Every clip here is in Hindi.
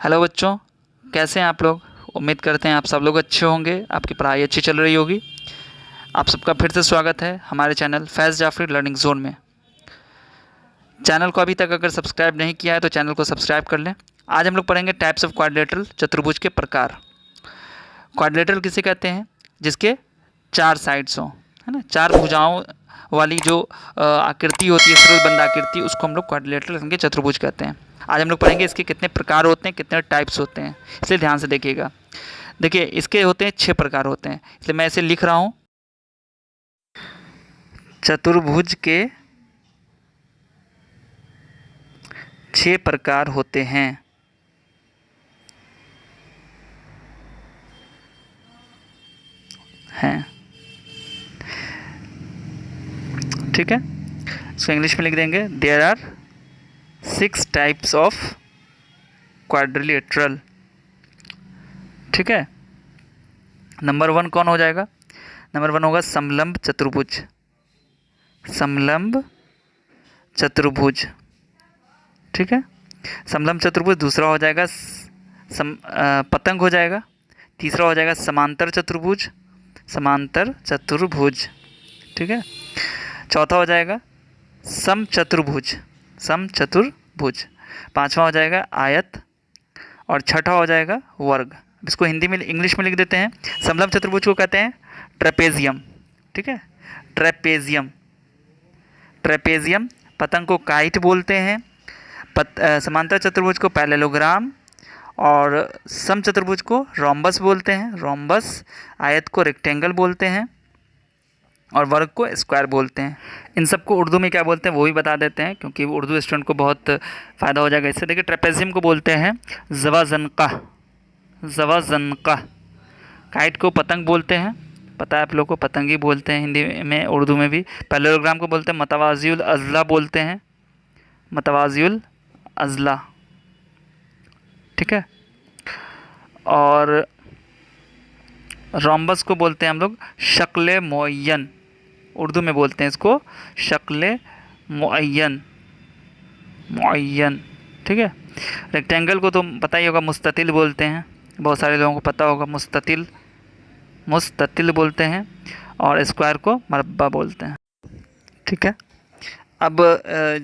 हेलो बच्चों, कैसे हैं आप लोग। उम्मीद करते हैं आप सब लोग अच्छे होंगे, आपकी पढ़ाई अच्छी चल रही होगी। आप सबका फिर से स्वागत है हमारे चैनल फैज़ जाफरी लर्निंग जोन में। चैनल को अभी तक अगर सब्सक्राइब नहीं किया है तो चैनल को सब्सक्राइब कर लें। आज हम लोग पढ़ेंगे टाइप्स ऑफ क्वाड्रिलेटरल, चतुर्भुज के प्रकार। क्वाड्रिलेटरल किसे कहते हैं? जिसके चार साइड्स हों, है ना, चार भुजाओं वाली जो आकृति होती है, सरल बंद आकृति, उसको हम लोग क्वाड्रिलेटरल यानी चतुर्भुज कहते हैं। आज हम लोग पढ़ेंगे इसके कितने प्रकार होते हैं, कितने टाइप्स होते हैं, इसलिए ध्यान से देखिएगा। देखिए, इसके होते हैं 6 प्रकार होते हैं, इसलिए मैं इसे लिख रहा हूँ। चतुर्भुज के 6 प्रकार होते हैं। ठीक है, इसको इंग्लिश में लिख देंगे। There are 6 types of quadrilateral. ठीक है, नंबर 1 कौन हो जाएगा? नंबर 1 होगा समलंब चतुर्भुज। समलंब चतुर्भुज, ठीक है। समलंब चतुर्भुज। दूसरा हो जाएगा पतंग हो जाएगा। तीसरा हो जाएगा समांतर चतुर्भुज। समांतर चतुर्भुज, ठीक है। चौथा हो जाएगा समचतुर्भुज। समचतुर्भुज। पांचवा हो जाएगा आयत। और छठा हो जाएगा वर्ग। इसको हिंदी में इंग्लिश में लिख देते हैं। समलंब चतुर्भुज को कहते हैं ट्रेपेजियम, ठीक है। ट्रेपेजियम। ट्रेपेजियम। पतंग को काइट बोलते हैं। समांतर चतुर्भुज को पैरेललोग्राम। और समचतुर्भुज को रोम्बस बोलते हैं। रोम्बस। आयत को रेक्टेंगल बोलते हैं। और वर्ग को स्क्वायर बोलते हैं। इन सबको उर्दू में क्या बोलते हैं वो भी बता देते हैं, क्योंकि उर्दू स्टूडेंट को बहुत फ़ायदा हो जाएगा इससे। देखिए, ट्रेपेजियम को बोलते हैं ज़वाज़नक़ा। ज़वाज़नक़ा। काइट को पतंग बोलते हैं, पता है आप लोग को, पतंग ही बोलते हैं हिंदी में, उर्दू में भी। पैरेललोग्राम को बोलते हैं मतवाज़ियुल अज़ला बोलते हैं। मतवाज़ियुल अज़ला, ठीक है। और रोम्बस को बोलते हैं हम लोग शक्ल मुअय्यन। उर्दू में बोलते हैं इसको शक्ल मुअय्यन। मुअय्यन, ठीक है। रेक्टेंगल को तो पता ही होगा, मुस्ततिल बोलते हैं। बहुत सारे लोगों को पता होगा, मुस्ततिल। मुस्ततिल बोलते हैं। और स्क्वायर को मरब्बा बोलते हैं, ठीक है। अब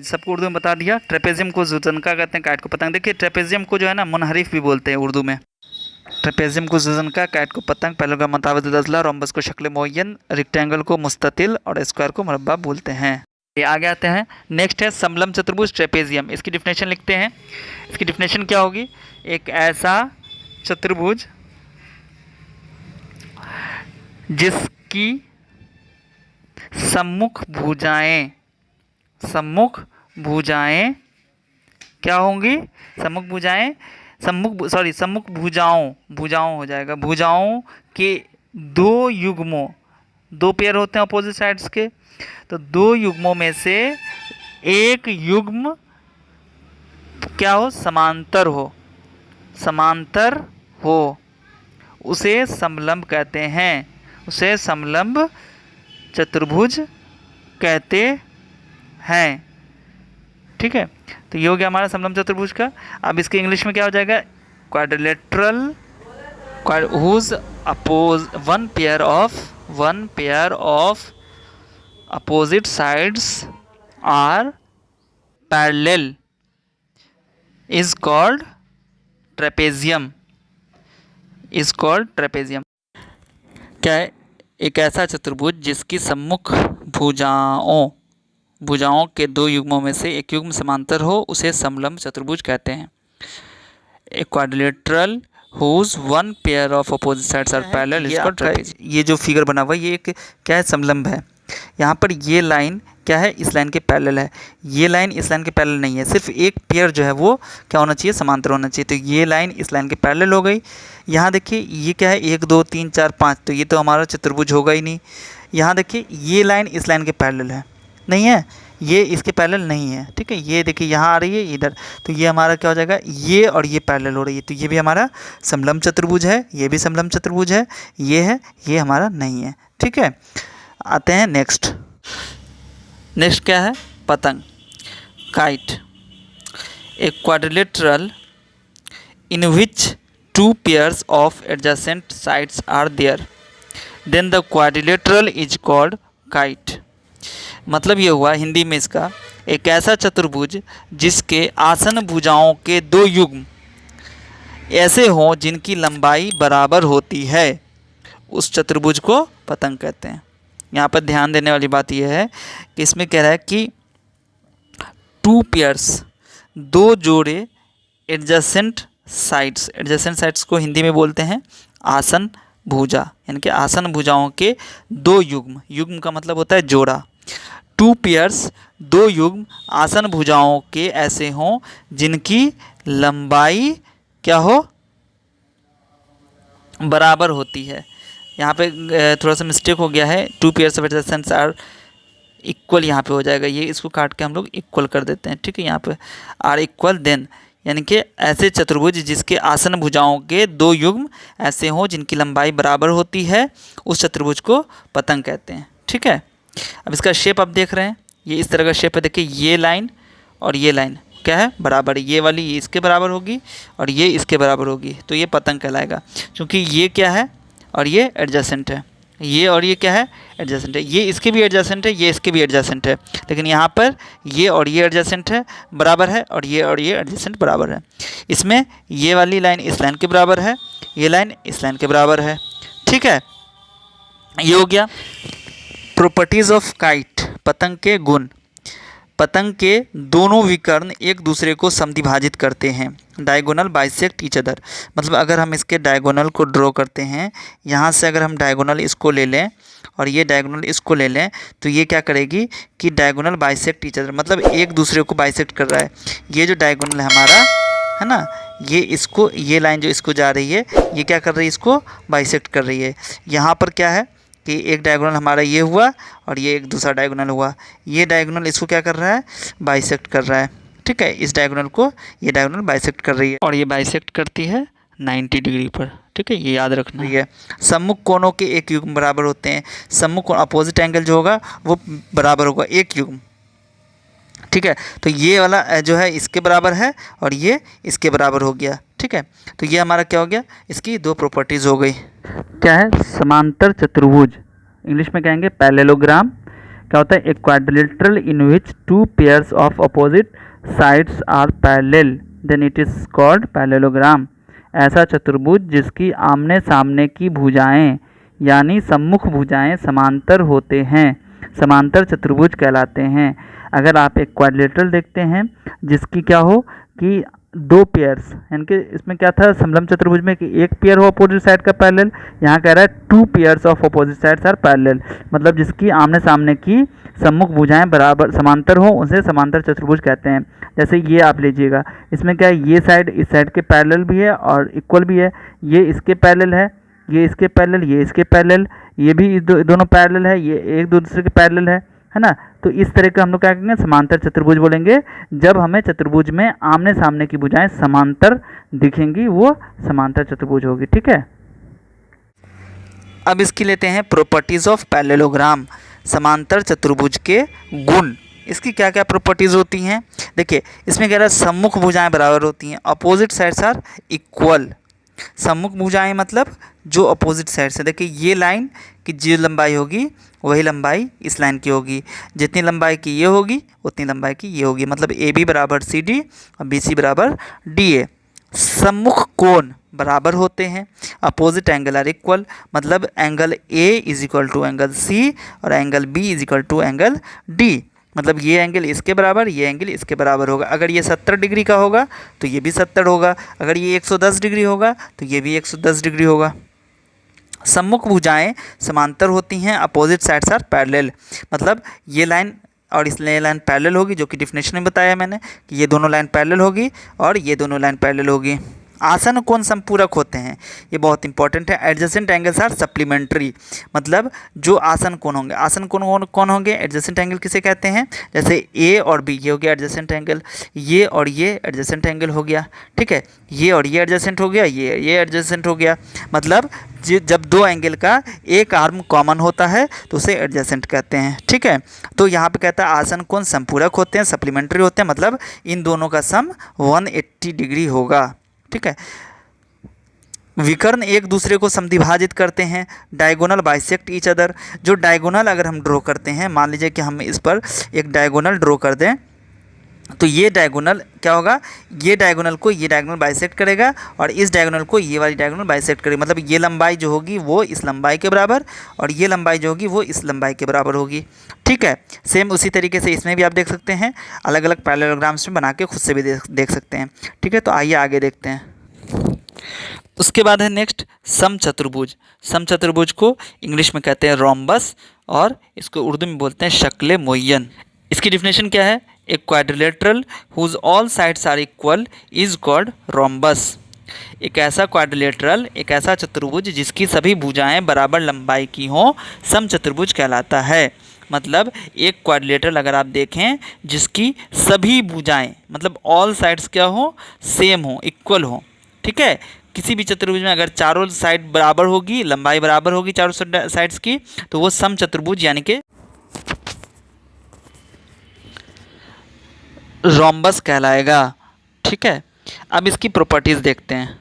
सबको उर्दू में बता दिया। ट्रेपेजियम को ज़ुज़नक़ा कहते हैं, काइट को पतंग। देखिए, ट्रेपेजियम को जो है ना मुनहरिफ भी बोलते हैं उर्दू में। ट्रेपेजियम को ज़ुज़नक़ा, काइट को पतंग, पैरेललोग्राम मतवाज़ियुल अज़ला, रोम्बस को शक्ल मुअय्यन, रेक्टेंगल को मुस्ततिल और स्क्वायर को मरब्बा बोलते हैं। ये आगे आते हैं। नेक्स्ट है समलंब चतुर्भुज ट्रेपेजियम। इसकी डिफिनेशन लिखते हैं। इसकी डिफिनेशन क्या होगी? एक ऐसा चतुर्भुज जिसकी सम्मुख भुजाएं क्या होंगी? सम्मुख भुजाओं हो जाएगा। भुजाओं के 2 युग्मों, 2 पेयर होते हैं अपोजिट साइड्स के, तो 2 युग्मों में से एक युग्म क्या हो? समांतर हो, उसे समलंब कहते हैं। उसे समलंब चतुर्भुज कहते हैं, ठीक है। तो ये हो गया हमारा समलंब चतुर्भुज का। अब इसके इंग्लिश में क्या हो जाएगा? Quadrilateral whose one pair of opposite sides are parallel is called trapezium। क्या है? एक ऐसा चतुर्भुज जिसकी सम्मुख भुजाओं के 2 युग्मों में से एक युग्म समांतर हो, उसे समलंब चतुर्भुज कहते हैं। एक quadrilateral whose one pair of opposite sides are parallel is called trapezium। ये जो फिगर बना हुआ है ये एक क्या है? समलंब है। यहाँ पर ये लाइन क्या है? इस लाइन के पैरेलल है। ये लाइन इस लाइन के पैरेलल नहीं है, सिर्फ एक पेयर जो है वो क्या होना चाहिए? समांतर होना चाहिए। तो ये लाइन इस लाइन के पैरेलल हो गई। यहाँ देखिए ये क्या है? 1 2 3 4 5, तो ये तो हमारा चतुर्भुज होगा ही नहीं। यहाँ देखिए ये लाइन इस लाइन के पैरेलल है, नहीं है, ये इसके पैरेलल नहीं है, ठीक है। ये देखिए यहाँ आ रही है इधर, तो ये हमारा क्या हो जाएगा? ये और ये पैरेलल हो रही है, तो ये भी हमारा समलंब चतुर्भुज है। ये भी समलंब चतुर्भुज है। ये है, ये हमारा नहीं है, ठीक है। आते हैं नेक्स्ट क्या है? पतंग, काइट। एक quadrilateral in which two pairs of adjacent sides are there, then the quadrilateral is called kite। मतलब ये हुआ हिंदी में इसका, एक ऐसा चतुर्भुज जिसके आसन भुजाओं के दो युग्म ऐसे हों जिनकी लंबाई बराबर होती है, उस चतुर्भुज को पतंग कहते हैं। यहाँ पर ध्यान देने वाली बात यह है कि इसमें कह रहा है कि टू पेयर्स, दो जोड़े एडजेसेंट साइड्स को हिंदी में बोलते हैं आसन भुजा, यानी कि आसन भुजाओं के दो युग्म, युग्म का मतलब होता है जोड़ा। टू पेयर्स, दो युग्म आसन भुजाओं के ऐसे हों जिनकी लंबाई क्या हो, बराबर होती है। यहाँ पे थोड़ा सा मिस्टेक हो गया है, two pairs of adjacents are equal यहाँ पे हो जाएगा, ये इसको काट के हम लोग इक्वल कर देते हैं, ठीक है। यहाँ पे आर इक्वल देन, यानी कि ऐसे चतुर्भुज जिसके आसन भुजाओं के दो युग्म ऐसे हों जिनकी लंबाई बराबर होती है, उस चतुर्भुज को पतंग कहते हैं, ठीक है। अब इसका शेप आप देख रहे हैं, ये इस तरह का शेप है। देखिए ये लाइन और ये लाइन क्या है, बराबर। ये वाली ये इसके बराबर होगी और ये इसके बराबर होगी, तो ये पतंग कहलाएगा। क्योंकि ये क्या है और ये एडजेसेंट है, ये और ये क्या है, एडजेसेंट है। ये इसके भी एडजेसेंट है, ये इसके भी एडजेसेंट है, लेकिन यहाँ पर ये और ये एडजेसेंट है, बराबर है, और ये एडजेसेंट बराबर है। इसमें ये वाली लाइन इस लाइन के बराबर है, ये लाइन इस लाइन के बराबर है, ठीक है। ये हो गया प्रॉपर्टीज़ ऑफ काइट, पतंग के गुण। पतंग के दोनों विकर्ण एक दूसरे को समद्विभाजित करते हैं, डायगोनल बाइसेक्ट ईच अदर। मतलब अगर हम इसके डायगोनल को ड्रॉ करते हैं, यहाँ से अगर हम डायगोनल इसको ले लें और ये डायगोनल इसको ले लें, तो ये क्या करेगी कि डायगोनल बाइसेक्ट ईच अदर, मतलब एक दूसरे को बाइसेक्ट कर रहा है। ये जो डायगोनल है हमारा, है ना, ये इसको, ये लाइन जो इसको जा रही है, ये क्या कर रही है, इसको बाइसेक्ट कर रही है। यहाँ पर क्या है कि एक डायगोनल हमारा ये हुआ और ये एक दूसरा डायगोनल हुआ, ये डायगोनल इसको क्या कर रहा है, बाइसेक्ट कर रहा है, ठीक है। इस डायगोनल को ये डायगोनल बाइसेक्ट कर रही है और ये बाइसेक्ट करती है 90 डिग्री पर, ठीक है, ये याद रखना है। सम्मुख कोणों के एक युग्म बराबर होते हैं। सम्मुख कोण, अपोजिट एंगल जो होगा वो बराबर होगा, एक युग्म, ठीक है। तो ये वाला जो है इसके बराबर है और ये इसके बराबर हो गया, ठीक है। तो ये हमारा क्या हो गया, इसकी दो प्रॉपर्टीज़ हो गई। क्या है, समांतर चतुर्भुज, इंग्लिश में कहेंगे पैरेललोग्राम। क्या होता है, एक quadrilateral in which two pairs of opposite sides are parallel, then it is called parallelogram. ऐसा चतुर्भुज जिसकी आमने सामने की भुजाएं यानी सम्मुख भुजाएं समांतर होते हैं, समांतर चतुर्भुज कहलाते हैं। अगर आप एक क्वाड्रिलेटरल देखते हैं जिसकी क्या हो कि दो पेयर्स, यानी कि इसमें क्या था समलंब चतुर्भुज में कि एक पेयर हो अपोजिट साइड का पैरेलल, यहाँ कह रहा है two pairs of opposite sides are parallel, मतलब जिसकी आमने सामने की सम्मुख भुजाएं बराबर समांतर हो उसे समांतर चतुर्भुज कहते हैं। जैसे ये आप लीजिएगा, इसमें क्या है, ये साइड इस साइड के पैरेलल भी है और इक्वल भी है, ये इसके पैरेलल है, ये इसके पैरेलल, ये इसके पैरेलल, ये भी दोनों पैरेलल है, ये एक दूसरे के पैरेलल है ना। तो इस तरह का हम लोग क्या कहेंगे, समांतर चतुर्भुज बोलेंगे। जब हमें चतुर्भुज में आमने सामने की भुजाएं समांतर दिखेंगी वो समांतर चतुर्भुज होगी, ठीक है। अब इसकी लेते हैं प्रॉपर्टीज ऑफ पैरेललोग्राम, समांतर चतुर्भुज के गुण। इसकी क्या क्या प्रॉपर्टीज़ होती हैं, देखिए इसमें कह रहा है सम्मुख भुजाएं बराबर होती हैं, अपोजिट साइड्स आर इक्वल। सम्मुख भुजाएं मतलब जो अपोजिट साइड से, देखिए ये लाइन की जो लंबाई होगी वही लंबाई इस लाइन की होगी, जितनी लंबाई की ये होगी उतनी लंबाई की ये होगी, मतलब ए बी बराबर सी डी और बी सी बराबर डी ए। सम्मुख कोण बराबर होते हैं, अपोजिट एंगल आर इक्वल, मतलब angle A is equal to angle C और angle B is equal to angle D, मतलब ये एंगल इसके बराबर, ये एंगल इसके बराबर होगा। अगर ये 70 डिग्री का होगा तो ये भी 70 होगा, अगर ये 110 डिग्री होगा तो ये भी 110 डिग्री होगा। सम्मुख भुजाएं समांतर होती हैं, अपोजिट साइड्स आर पैरेलल, मतलब ये लाइन और इस लाइन पैरेलल होगी, जो कि डिफिनेशन में बताया मैंने कि ये दोनों लाइन पैरेलल होगी और ये दोनों लाइन पैरेलल होगी। आसन कोण संपूरक होते हैं, ये बहुत इंपॉर्टेंट है। एडजेसेंट एंगल्स आर सप्लीमेंट्री, मतलब जो आसन कोण होंगे, आसन कोण कौन होंगे, एडजेसेंट एंगल किसे कहते हैं, जैसे ए और बी, ये हो गया एडजेसेंट एंगल, ये और ये एडजेसेंट एंगल हो गया, ठीक है। ये और ये एडजेसेंट हो गया, ये एडजेसेंट हो गया, मतलब जब दो एंगल का एक आर्म कॉमन होता है तो उसे एडजेसेंट कहते हैं, ठीक है। तो यहाँ पे कहता है आसन कोण संपूरक होते हैं, सप्लीमेंट्री होते हैं, मतलब इन दोनों का सम 180 डिग्री होगा, ठीक है। विकर्ण एक दूसरे को समद्विभाजित करते हैं, डायगोनल बाइसेक्ट ईच अदर। जो डायगोनल अगर हम ड्रॉ करते हैं, मान लीजिए कि हम इस पर एक डायगोनल ड्रॉ कर दें, तो ये डायगोनल क्या होगा, ये डायगोनल को ये डायगोनल बाइसेक्ट करेगा और इस डायगोनल को ये वाली डायगोनल बाइसेक्ट करेगी। मतलब ये लंबाई जो होगी वो इस लंबाई के बराबर और ये लंबाई जो होगी वो इस लंबाई के बराबर होगी। ठीक है। सेम उसी तरीके से इसमें भी आप देख सकते हैं, अलग अलग पैरेललोग्राम्स में बना के खुद से भी देख सकते हैं। ठीक है, तो आइए आगे देखते हैं। उसके बाद है नेक्स्ट समचतुर्भुज। समचतुर्भुज को इंग्लिश में कहते हैं रोम्बस और इसको उर्दू में बोलते हैं शक्ल मुय्यन। इसकी डिफिनेशन क्या है, a quadrilateral whose all sides are equal is called rhombus. एक ऐसा क्वाड्रिलेटरल, एक ऐसा चतुर्भुज जिसकी सभी भुजाएं बराबर लंबाई की हों, समचतुर्भुज कहलाता है। मतलब एक क्वाड्रिलेटरल अगर आप देखें जिसकी सभी भुजाएं मतलब ऑल साइड्स क्या हो, सेम हो, इक्वल हो। ठीक है, किसी भी चतुर्भुज में अगर चारों साइड बराबर होगी, लंबाई बराबर होगी चारों साइड्स की, तो वो समचतुर्भुज यानी कि रोम्बस कहलाएगा। ठीक है, अब इसकी प्रॉपर्टीज़ देखते हैं।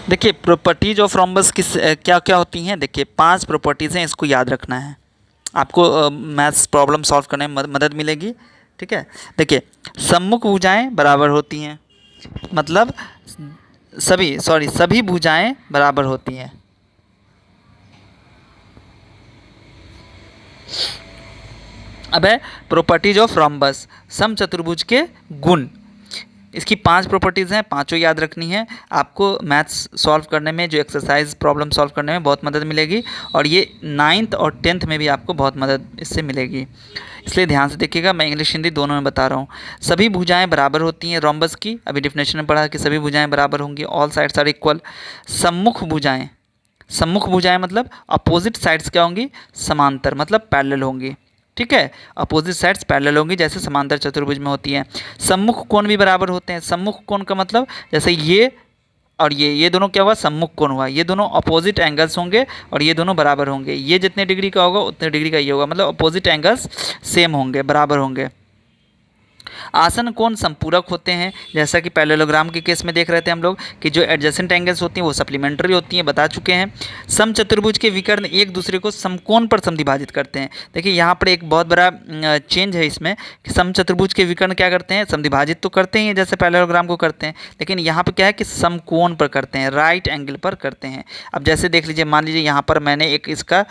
देखिए प्रॉपर्टीज ऑफ रोम्बस किस क्या क्या होती हैं। देखिए 5 प्रॉपर्टीज़ हैं, इसको याद रखना है, आपको मैथ्स प्रॉब्लम सॉल्व करने में मदद मिलेगी। ठीक है, देखिए सम्मुख भुजाएं बराबर होती हैं, मतलब सभी भुजाएं बराबर होती हैं। अब है प्रॉपर्टीज ऑफ रोम्बस, समचतुर्भुज के गुण। इसकी 5 प्रॉपर्टीज़ हैं, पांचों याद रखनी है। आपको मैथ्स सॉल्व करने में, जो एक्सरसाइज प्रॉब्लम सॉल्व करने में बहुत मदद मिलेगी और ये 9th और 10th में भी आपको बहुत मदद इससे मिलेगी, इसलिए ध्यान से देखिएगा। मैं इंग्लिश हिंदी दोनों में बता रहा हूँ। सभी भुजाएं बराबर होती हैं रोम्बस की, अभी डिफिनेशन में पढ़ा कि सभी भुजाएं बराबर होंगी, ऑल साइड्स आर इक्वल। सम्मुख भुजाएं मतलब अपोजिट साइड्स क्या होंगी, समांतर मतलब पैरेलल होंगी। ठीक है, अपोजिट साइड्स पैरेलल होंगी जैसे समांतर चतुर्भुज में होती हैं। सम्मुख कोण भी बराबर होते हैं। सम्मुख कोण का मतलब जैसे ये और ये दोनों क्या हुआ, सम्मुख कोण हुआ। ये दोनों अपोजिट एंगल्स होंगे और ये दोनों बराबर होंगे। ये जितने डिग्री का होगा उतने डिग्री का ये होगा, मतलब अपोजिट एंगल्स सेम होंगे, बराबर होंगे। आसन कोण संपूरक होते हैं, जैसा कि पैरेललोग्राम के केस में देख रहे थे हम लोग कि जो एडजेसेंट एंगल्स होती हैं वो सप्लीमेंट्री होती हैं, बता चुके हैं। समचतुर्भुज के विकर्ण एक दूसरे को समकोण पर समद्विभाजित करते हैं। देखिए यहाँ पर एक बहुत बड़ा चेंज है इसमें कि समचतुर्भुज के विकर्ण क्या करते हैं, समद्विभाजित तो करते हैं जैसे पैरेललोग्राम को करते हैं, लेकिन यहाँ पर क्या है कि समकोण पर करते हैं, राइट एंगल पर करते हैं। अब जैसे देख लीजिए, मान लीजिए यहाँ पर मैंने एक इसका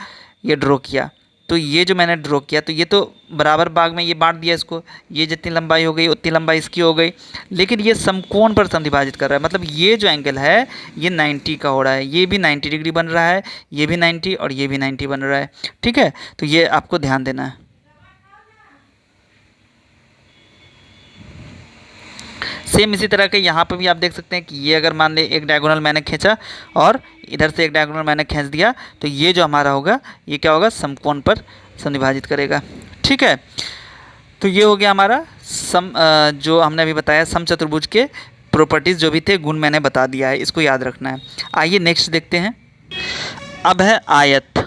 ये ड्रॉ किया, तो ये जो मैंने ड्रॉ किया तो ये तो बराबर भाग में ये बांट दिया इसको, ये जितनी लंबाई हो गई उतनी लंबाई इसकी हो गई, लेकिन ये समकोण पर समद्विभाजित कर रहा है। मतलब ये जो एंगल है ये 90 का हो रहा है, ये भी 90 डिग्री बन रहा है, ये भी 90 और ये भी 90 बन रहा है। ठीक है, तो ये आपको ध्यान देना है। सेम इसी तरह के यहाँ पे भी आप देख सकते हैं कि ये अगर मान ले एक डायगोनल मैंने खींचा और इधर से एक डायगोनल मैंने खींच दिया, तो ये जो हमारा होगा ये क्या होगा, समकोण पर समद्विभाजित करेगा। ठीक है, तो ये हो गया हमारा जो हमने अभी बताया समचतुर्भुज के प्रॉपर्टीज़ जो भी थे, गुण मैंने बता दिया है, इसको याद रखना है। आइए नेक्स्ट देखते हैं। अब है आयत।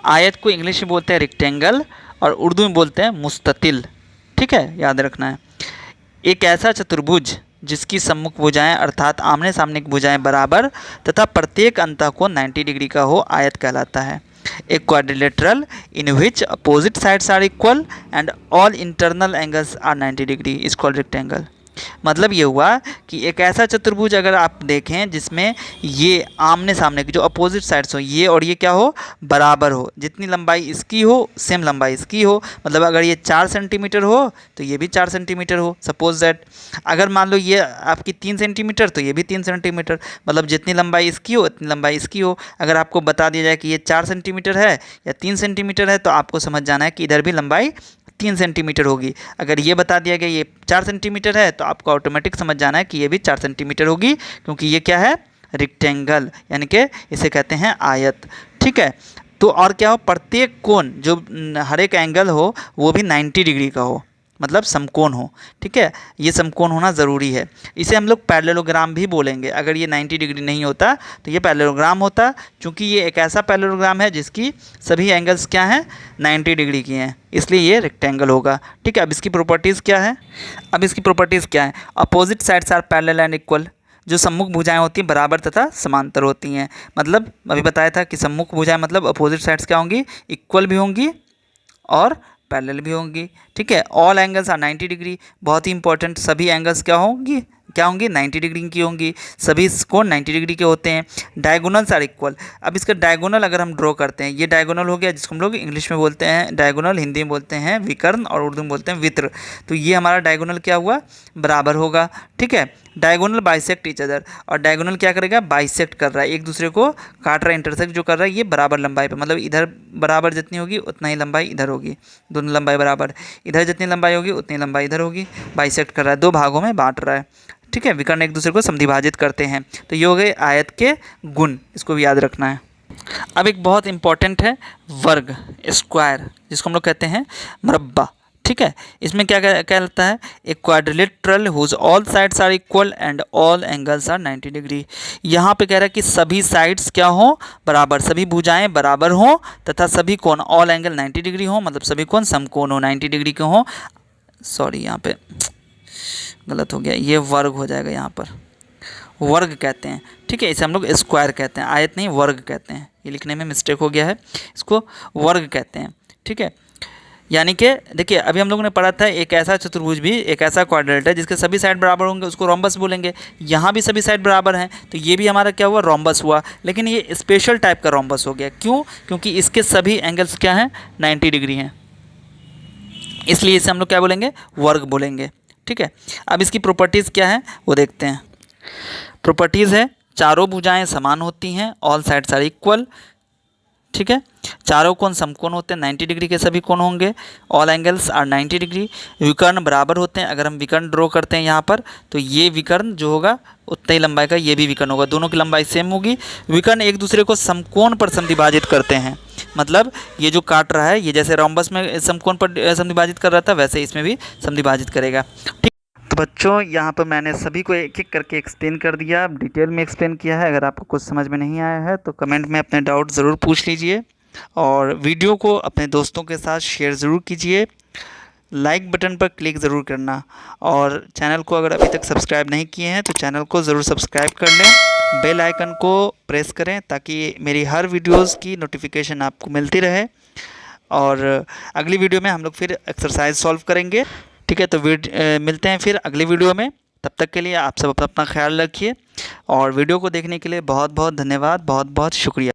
आयत को इंग्लिश में बोलते हैं रेक्टेंगल और उर्दू में बोलते हैं मुस्ततिल। ठीक है, याद रखना है। एक ऐसा चतुर्भुज जिसकी सम्मुख भुजाएं अर्थात आमने सामने की भुजाएं बराबर तथा प्रत्येक अंतःकोण 90 डिग्री का हो, आयत कहलाता है। एक quadrilateral in which opposite sides are equal and all internal angles are 90 degree is called rectangle. मतलब ये हुआ कि एक ऐसा चतुर्भुज अगर आप देखें जिसमें ये आमने सामने की जो अपोजिट साइड्स हो, ये और ये क्या हो, बराबर हो, जितनी लंबाई इसकी हो सेम लंबाई इसकी हो। मतलब अगर ये 4 सेंटीमीटर हो तो ये भी 4 सेंटीमीटर हो, सपोज दैट। अगर मान लो ये आपकी 3 सेंटीमीटर तो ये भी 3 सेंटीमीटर, मतलब जितनी लंबाई इसकी हो उतनी लंबाई इसकी हो। अगर आपको बता दिया जाए कि ये 4 सेंटीमीटर है या 3 सेंटीमीटर है, तो आपको समझ जाना है कि इधर भी लंबाई 3 सेंटीमीटर होगी। अगर ये बता दिया गया ये 4 सेंटीमीटर है, तो आपको ऑटोमेटिक समझ जाना है कि ये भी 4 सेंटीमीटर होगी, क्योंकि ये क्या है, रेक्टेंगल, यानी कि इसे कहते हैं आयत। ठीक है, तो और क्या हो, प्रत्येक कोण जो हर एक एंगल हो वो भी 90 डिग्री का हो, मतलब समकोण हो। ठीक है, ये समकोण होना ज़रूरी है। इसे हम लोग पैरेललोग्राम भी बोलेंगे। अगर ये 90 डिग्री नहीं होता तो ये पैरेललोग्राम होता, क्योंकि ये एक ऐसा पैरेललोग्राम है जिसकी सभी एंगल्स क्या हैं, 90 डिग्री की हैं, इसलिए ये रेक्टेंगल होगा। ठीक है, अब इसकी प्रॉपर्टीज़ क्या है, opposite sides are parallel and equal. जो सम्मुख भुजाएं होती हैं बराबर तथा समांतर होती हैं। मतलब अभी बताया था कि सम्मुख भुजाएं मतलब अपोजिट साइड्स क्या होंगी, इक्वल भी होंगी और पैरेलल भी होंगी। ठीक है, ऑल एंगल्स आर 90 डिग्री, बहुत ही इंपॉर्टेंट, सभी एंगल्स क्या होंगी 90 डिग्री की होंगी, सभी कोण 90 डिग्री के होते हैं। Diagonals are equal. अब इसका डायगोनल अगर हम ड्रॉ करते हैं, ये डायगोनल हो गया जिसको हम लोग इंग्लिश में बोलते हैं डायगोनल, हिंदी में बोलते हैं विकर्ण और उर्दू में बोलते हैं वित्र। तो ये हमारा डायगोनल क्या हुआ, बराबर होगा। ठीक है, डायगोनल बाइसेक्ट ईच अदर, और डायगोनल क्या करेगा, बाइसेक्ट कर रहा है, एक दूसरे को काट रहा है, इंटरसेक्ट जो कर रहा है ये बराबर लंबाई पे, मतलब इधर बराबर जितनी होगी उतना ही लंबाई इधर होगी, दोनों लंबाई बराबर, इधर जितनी लंबाई होगी उतनी लंबाई इधर होगी, बाइसेक्ट कर रहा है, दो भागों में बांट रहा है। ठीक है, विकर्ण एक दूसरे को समद्विभाजित करते हैं। तो ये हो गए आयत के गुण, इसको भी याद रखना है। अब एक बहुत इंपॉर्टेंट है वर्ग, स्क्वायर, जिसको हम लोग कहते हैं मरब्बा। ठीक है, इसमें क्या कहता है, a quadrilateral whose all sides are equal and all angles are 90 degree. यहाँ पे कह रहा है कि सभी साइड्स क्या हों, बराबर, सभी भुजाएं बराबर हों तथा सभी कोण ऑल एंगल 90 डिग्री हों, मतलब सभी कोण समकोण हो 90 डिग्री के हों। सॉरी, यहाँ पे गलत हो गया, ये वर्ग हो जाएगा, यहाँ पर वर्ग कहते हैं। ठीक है, इसे हम लोग स्क्वायर कहते हैं, आयत नहीं वर्ग कहते हैं, ये लिखने में मिस्टेक हो गया है, इसको वर्ग कहते हैं। ठीक है, यानी कि देखिए अभी हम लोगों ने पढ़ा था एक ऐसा चतुर्भुज भी, एक ऐसा क्वाड्रेंट है जिसके सभी साइड बराबर होंगे, उसको रोम्बस बोलेंगे। यहाँ भी सभी साइड बराबर हैं, तो ये भी हमारा क्या हुआ, रोम्बस हुआ। लेकिन ये स्पेशल टाइप का रोम्बस हो गया, क्यों, क्योंकि इसके सभी एंगल्स क्या हैं, 90 डिग्री हैं, इसलिए इसे हम लोग क्या बोलेंगे, वर्ग बोलेंगे। ठीक है, अब इसकी प्रॉपर्टीज़ क्या है वो देखते हैं। प्रॉपर्टीज़ है, चारों भुजाएं समान होती हैं, ऑल साइड्स आर इक्वल। ठीक है, चारों कोण समकोण होते हैं, 90 डिग्री के सभी कोण होंगे, ऑल एंगल्स आर 90 डिग्री। विकर्ण बराबर होते हैं, अगर हम विकर्ण ड्रॉ करते हैं यहाँ पर तो ये विकर्ण जो होगा उतनी ही लंबाई का ये भी विकर्ण होगा, दोनों की लंबाई सेम होगी। विकर्ण एक दूसरे को समकोण पर समद्विभाजित करते हैं, मतलब ये जो काट रहा है ये जैसे रोम्बस में समकोण पर समद्विभाजित कर रहा था वैसे इसमें भी समद्विभाजित करेगा। ठीक, तो बच्चों यहाँ पर मैंने सभी को एक एक करके एक्सप्लेन कर दिया, डिटेल में एक्सप्लेन किया है। अगर आपको कुछ समझ में नहीं आया है तो कमेंट में अपने डाउट ज़रूर पूछ लीजिए, और वीडियो को अपने दोस्तों के साथ शेयर ज़रूर कीजिए, लाइक बटन पर क्लिक ज़रूर करना, और चैनल को अगर अभी तक सब्सक्राइब नहीं किए हैं तो चैनल को ज़रूर सब्सक्राइब कर लें, बेल आइकन को प्रेस करें ताकि मेरी हर वीडियोज़ की नोटिफिकेशन आपको मिलती रहे। और अगली वीडियो में हम लोग फिर एक्सरसाइज सॉल्व करेंगे। ठीक है, तो मिलते हैं फिर अगली वीडियो में, तब तक के लिए आप सब अपना ख्याल रखिए, और वीडियो को देखने के लिए बहुत बहुत धन्यवाद, बहुत बहुत शुक्रिया।